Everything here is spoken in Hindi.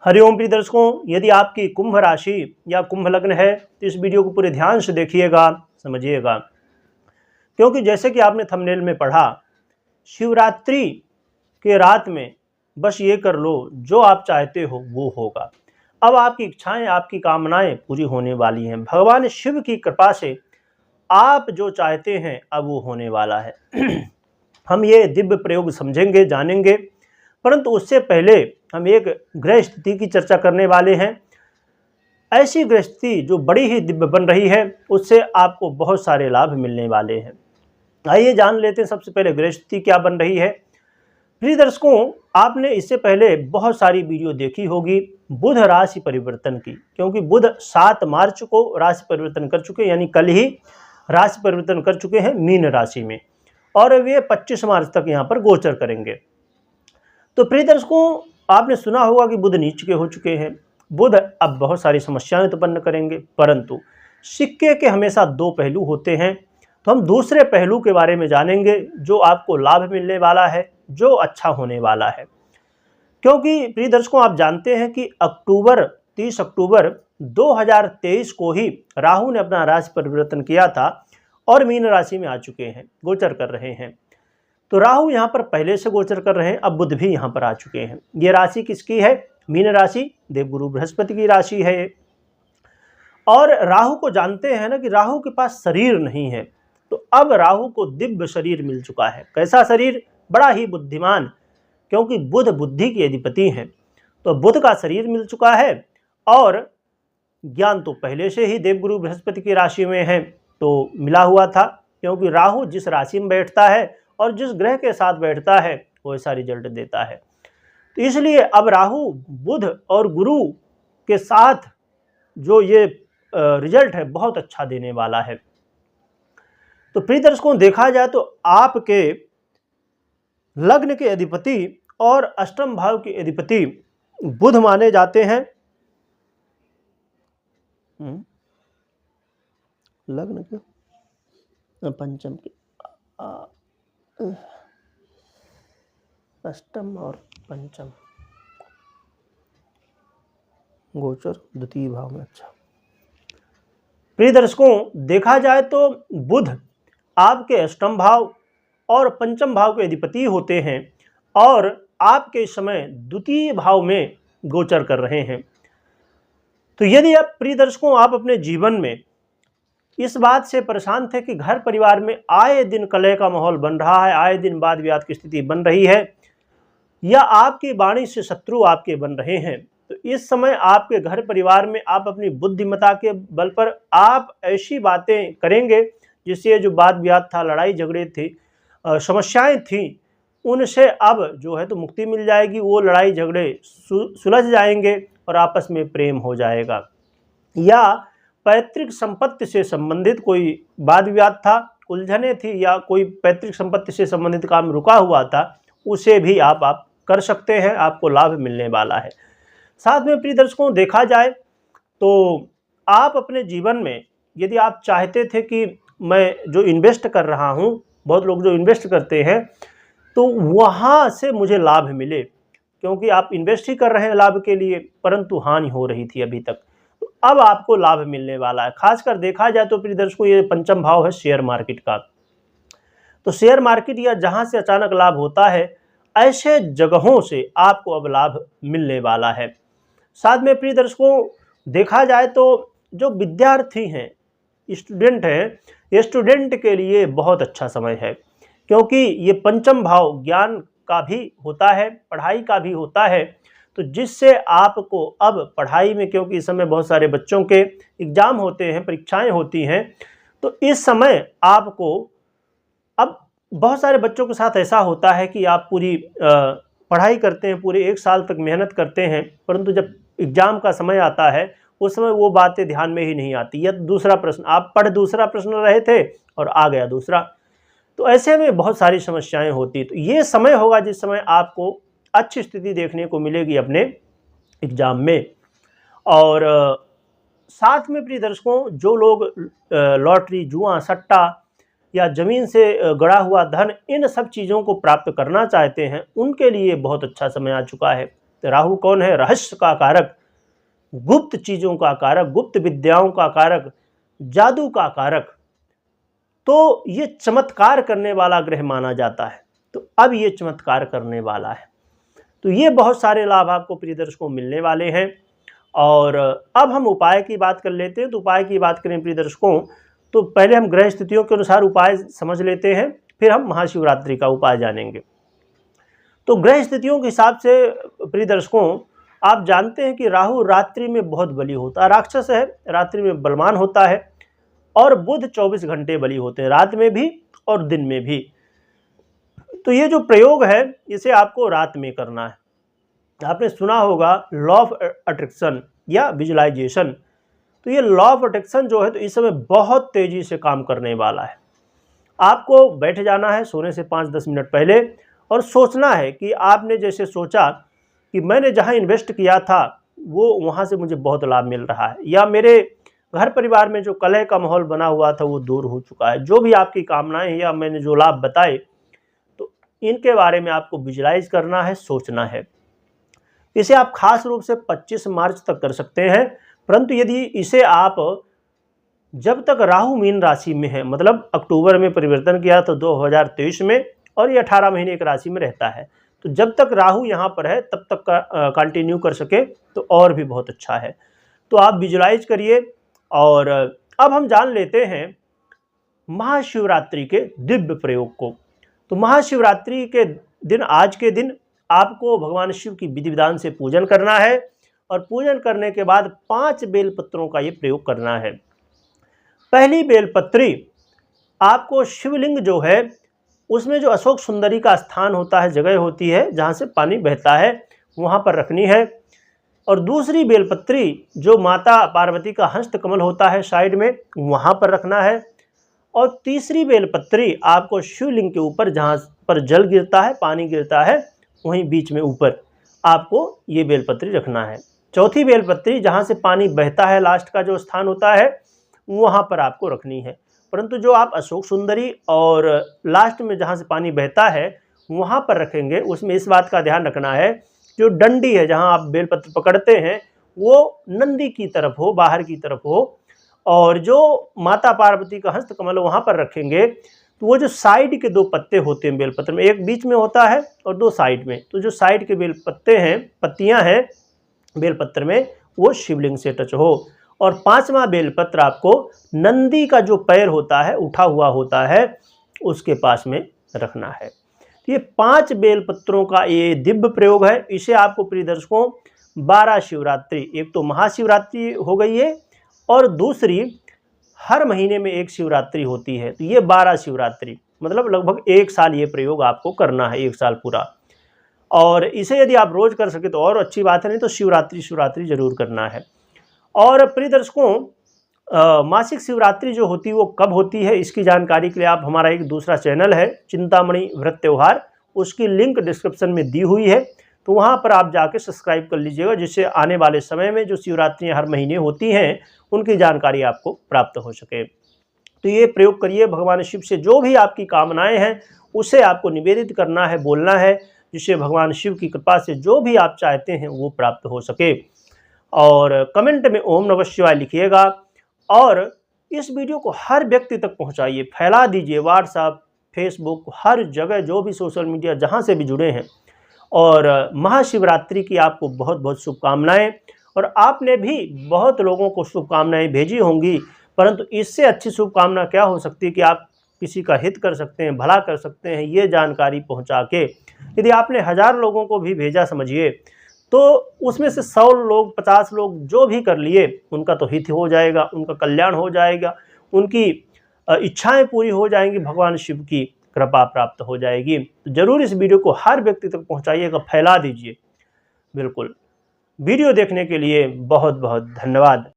हरिओम प्रिय दर्शकों, यदि आपकी कुंभ राशि या कुंभ लग्न है तो इस वीडियो को पूरे ध्यान से देखिएगा, समझिएगा। क्योंकि जैसे कि आपने थंबनेल में पढ़ा, शिवरात्रि के रात में बस ये कर लो जो आप चाहते हो वो होगा। अब आपकी इच्छाएं, आपकी कामनाएं पूरी होने वाली हैं। भगवान शिव की कृपा से आप जो चाहते हैं अब वो होने वाला है। हम ये दिव्य प्रयोग समझेंगे, जानेंगे, परंतु उससे पहले हम एक ग्रह स्थिति की चर्चा करने वाले हैं। ऐसी ग्रह स्थिति जो बड़ी ही दिव्य बन रही है, उससे आपको बहुत सारे लाभ मिलने वाले हैं। आइए जान लेते हैं सबसे पहले ग्रह स्थिति क्या बन रही है। प्रिय दर्शकों, आपने इससे पहले बहुत सारी वीडियो देखी होगी बुध राशि परिवर्तन की, क्योंकि बुध 7 मार्च को राशि परिवर्तन कर चुके हैं, यानी कल ही राशि परिवर्तन कर चुके हैं मीन राशि में, और वे 25 मार्च तक यहाँ पर गोचर करेंगे। तो प्रिय दर्शकों, आपने सुना होगा कि बुध नीच के हो चुके हैं। बुध अब बहुत सारी समस्याएं उत्पन्न करेंगे, परंतु सिक्के के हमेशा 2 पहलू होते हैं। तो हम दूसरे पहलू के बारे में जानेंगे जो आपको लाभ मिलने वाला है, जो अच्छा होने वाला है। क्योंकि प्रिय दर्शकों, आप जानते हैं कि 30 अक्टूबर 2023 को ही राहु ने अपना राशि परिवर्तन किया था और मीन राशि में आ चुके हैं, गोचर कर रहे हैं। तो राहु यहाँ पर पहले से गोचर कर रहे हैं, अब बुध भी यहाँ पर आ चुके हैं। ये राशि किसकी है? मीन राशि, देवगुरु बृहस्पति की राशि है। और राहु को जानते हैं ना कि राहु के पास शरीर नहीं है, तो अब राहु को दिव्य शरीर मिल चुका है। कैसा शरीर? बड़ा ही बुद्धिमान, क्योंकि बुध बुद्धि के अधिपति हैं। तो बुध का शरीर मिल चुका है और ज्ञान तो पहले से ही देवगुरु बृहस्पति की राशि में है, तो मिला हुआ था। क्योंकि राहु जिस राशि में बैठता है और जिस ग्रह के साथ बैठता है वो ऐसा रिजल्ट देता है। तो इसलिए अब राहु, बुध और गुरु के साथ जो ये रिजल्ट है बहुत अच्छा देने वाला है। तो प्रिय दर्शकों, देखा जाए तो आपके लग्न के अधिपति और अष्टम भाव के अधिपति बुध माने जाते हैं। लग्न के पंचम के अष्टम और पंचम गोचर द्वितीय भाव में। अच्छा प्रिय दर्शकों, देखा जाए तो बुध आपके अष्टम भाव और पंचम भाव के अधिपति होते हैं और आपके इस समय द्वितीय भाव में गोचर कर रहे हैं। तो यदि आप प्रिय दर्शकों, आप अपने जीवन में इस बात से परेशान थे कि घर परिवार में आए दिन कलह का माहौल बन रहा है, आए दिन वाद विवाद की स्थिति बन रही है, या आपकी वाणी से शत्रु आपके बन रहे हैं, तो इस समय आपके घर परिवार में आप अपनी बुद्धिमत्ता के बल पर आप ऐसी बातें करेंगे जिससे जो वाद विवाद था, लड़ाई झगड़े थे, समस्याएं थी, उनसे अब जो है तो मुक्ति मिल जाएगी। वो लड़ाई झगड़े सुलझ जाएंगे और आपस में प्रेम हो जाएगा। या पैतृक संपत्ति से संबंधित कोई वाद विवाद था, उलझने थी, या कोई पैतृक संपत्ति से संबंधित काम रुका हुआ था, उसे भी आप कर सकते हैं, आपको लाभ मिलने वाला है। साथ में प्रिय दर्शकों, देखा जाए तो आप अपने जीवन में यदि आप चाहते थे कि मैं जो इन्वेस्ट कर रहा हूँ, बहुत लोग जो इन्वेस्ट करते हैं, तो वहाँ से मुझे लाभ मिले, क्योंकि आप इन्वेस्ट ही कर रहे हैं लाभ के लिए, परंतु हानि हो रही थी अभी तक, तो अब आपको लाभ मिलने वाला है। खासकर देखा जाए तो प्रिय दर्शकों, ये पंचम भाव है शेयर मार्केट का। तो शेयर मार्केट या जहाँ से अचानक लाभ होता है, ऐसे जगहों से आपको अब लाभ मिलने वाला है। साथ में प्रिय दर्शकों, देखा जाए तो जो विद्यार्थी हैं, स्टूडेंट हैं, ये स्टूडेंट के लिए बहुत अच्छा समय है, क्योंकि ये पंचम भाव ज्ञान का भी होता है, पढ़ाई का भी होता है। तो जिससे आपको अब पढ़ाई में, क्योंकि इस समय बहुत सारे बच्चों के एग्जाम होते हैं, परीक्षाएं होती हैं, तो इस समय आपको अब बहुत सारे बच्चों के साथ ऐसा होता है कि आप पूरी पढ़ाई करते हैं, पूरे 1 साल तक मेहनत करते हैं, परंतु जब एग्जाम का समय आता है उस समय वो बातें ध्यान में ही नहीं आती, या दूसरा प्रश्न आप पढ़ दूसरा प्रश्न रहे थे और आ गया दूसरा। तो ऐसे में बहुत सारी समस्याएं होती। तो ये समय होगा जिस समय आपको अच्छी स्थिति देखने को मिलेगी अपने एग्जाम में। और साथ में प्रिय दर्शकों, जो लोग लॉटरी, जुआ, सट्टा या ज़मीन से गड़ा हुआ धन, इन सब चीज़ों को प्राप्त करना चाहते हैं, उनके लिए बहुत अच्छा समय आ चुका है। राहु कौन है? रहस्य का कारक, गुप्त चीजों का कारक, गुप्त विद्याओं का कारक, जादू का कारक। तो ये चमत्कार करने वाला ग्रह माना जाता है। तो अब ये चमत्कार करने वाला है। तो ये बहुत सारे लाभ आपको प्रिय दर्शकों मिलने वाले हैं। और अब हम उपाय की बात कर लेते हैं। तो उपाय की बात करें प्रिय दर्शकों, तो पहले हम ग्रह स्थितियों के अनुसार उपाय समझ लेते हैं, फिर हम महाशिवरात्रि का उपाय जानेंगे। तो ग्रह स्थितियों के हिसाब से प्रिय दर्शकों, आप जानते हैं कि राहु रात्रि में बहुत बली होता है, राक्षस है, रात्रि में बलवान होता है। और बुध 24 घंटे बली होते हैं, रात में भी और दिन में भी। तो ये जो प्रयोग है इसे आपको रात में करना है। आपने सुना होगा लॉ ऑफ अट्रैक्शन या विजुअलाइजेशन। तो ये लॉ ऑफ अट्रैक्शन जो है तो इस समय बहुत तेजी से काम करने वाला है। आपको बैठ जाना है सोने से 5-10 मिनट पहले और सोचना है कि आपने जैसे सोचा कि मैंने जहां इन्वेस्ट किया था वो वहां से मुझे बहुत लाभ मिल रहा है, या मेरे घर परिवार में जो कलह का माहौल बना हुआ था वो दूर हो चुका है। जो भी आपकी कामनाएं हैं या मैंने जो लाभ बताए, तो इनके बारे में आपको विजुअलाइज करना है, सोचना है। इसे आप खास रूप से 25 मार्च तक कर सकते हैं। परंतु यदि इसे आप जब तक राहु मीन राशि में है, मतलब अक्टूबर में परिवर्तन किया तो 2023 में, और ये 18 महीने एक राशि में रहता है, तो जब तक राहु यहाँ पर है तब तक कंटिन्यू कर सके तो और भी बहुत अच्छा है। तो आप विजुअलाइज करिए। और अब हम जान लेते हैं महाशिवरात्रि के दिव्य प्रयोग को। तो महाशिवरात्रि के दिन, आज के दिन आपको भगवान शिव की विधि विधान से पूजन करना है। और पूजन करने के बाद 5 बेलपत्रों का ये प्रयोग करना है। पहली बेलपत्री आपको शिवलिंग जो है उसमें जो अशोक सुंदरी का स्थान होता है, जगह होती है जहाँ से पानी बहता है, वहाँ पर रखनी है। और दूसरी बेलपत्री जो माता पार्वती का हस्त कमल होता है साइड में, वहाँ पर रखना है। और तीसरी बेलपत्री आपको शिवलिंग के ऊपर जहाँ पर जल गिरता है, पानी गिरता है, वहीं बीच में ऊपर आपको ये बेलपत्री रखना है। चौथी बेलपत्री जहाँ से पानी बहता है, लास्ट का जो स्थान होता है, वहाँ पर आपको रखनी है। परंतु जो आप अशोक सुंदरी और लास्ट में जहाँ से पानी बहता है वहाँ पर रखेंगे, उसमें इस बात का ध्यान रखना है जो डंडी है जहाँ आप बेलपत्र पकड़ते हैं वो नंदी की तरफ हो, बाहर की तरफ हो। और जो माता पार्वती का हस्त कमल वहाँ पर रखेंगे तो वो जो साइड के 2 पत्ते होते हैं बेलपत्र में, एक बीच में होता है और 2 साइड में, तो जो साइड के बेलपत्ते हैं, पत्तियाँ हैं बेलपत्र में, वो शिवलिंग से टच हो। और 5वां बेलपत्र आपको नंदी का जो पैर होता है, उठा हुआ होता है, उसके पास में रखना है। ये 5 बेलपत्रों का ये दिव्य प्रयोग है। इसे आपको प्रिय दर्शकों 12 शिवरात्रि, एक तो महाशिवरात्रि हो गई है और दूसरी हर महीने में एक शिवरात्रि होती है, तो ये 12 शिवरात्रि, मतलब लगभग 1 साल ये प्रयोग आपको करना है, 1 साल पूरा। और इसे यदि आप रोज कर सके तो और अच्छी बात है, नहीं तो शिवरात्रि जरूर करना है। और प्रिय दर्शकों, मासिक शिवरात्रि जो होती है वो कब होती है, इसकी जानकारी के लिए आप हमारा एक दूसरा चैनल है चिंतामणि व्रत त्योहार, उसकी लिंक डिस्क्रिप्शन में दी हुई है, तो वहाँ पर आप जाके सब्सक्राइब कर लीजिएगा, जिससे आने वाले समय में जो शिवरात्रियाँ हर महीने होती हैं उनकी जानकारी आपको प्राप्त हो सके। तो ये प्रयोग करिए। भगवान शिव से जो भी आपकी कामनाएं हैं उसे आपको निवेदित करना है, बोलना है, जिससे भगवान शिव की कृपा से जो भी आप चाहते हैं वो प्राप्त हो सके। और कमेंट में ओम नमः शिवाय लिखिएगा और इस वीडियो को हर व्यक्ति तक पहुंचाइए, फैला दीजिए, व्हाट्सएप, फेसबुक, हर जगह जो भी सोशल मीडिया जहां से भी जुड़े हैं। और महाशिवरात्रि की आपको बहुत बहुत शुभकामनाएं। और आपने भी बहुत लोगों को शुभकामनाएं भेजी होंगी, परंतु इससे अच्छी शुभकामना क्या हो सकती है कि आप किसी का हित कर सकते हैं, भला कर सकते हैं, ये जानकारी पहुंचा के। यदि आपने 1000 लोगों को भी भेजा समझिए, तो उसमें से 100 लोग, 50 लोग जो भी कर लिए, उनका तो हित हो जाएगा, उनका कल्याण हो जाएगा, उनकी इच्छाएं पूरी हो जाएंगी, भगवान शिव की कृपा प्राप्त हो जाएगी। तो जरूर इस वीडियो को हर व्यक्ति तक पहुंचाइएगा, फैला दीजिए। बिल्कुल। वीडियो देखने के लिए बहुत बहुत धन्यवाद।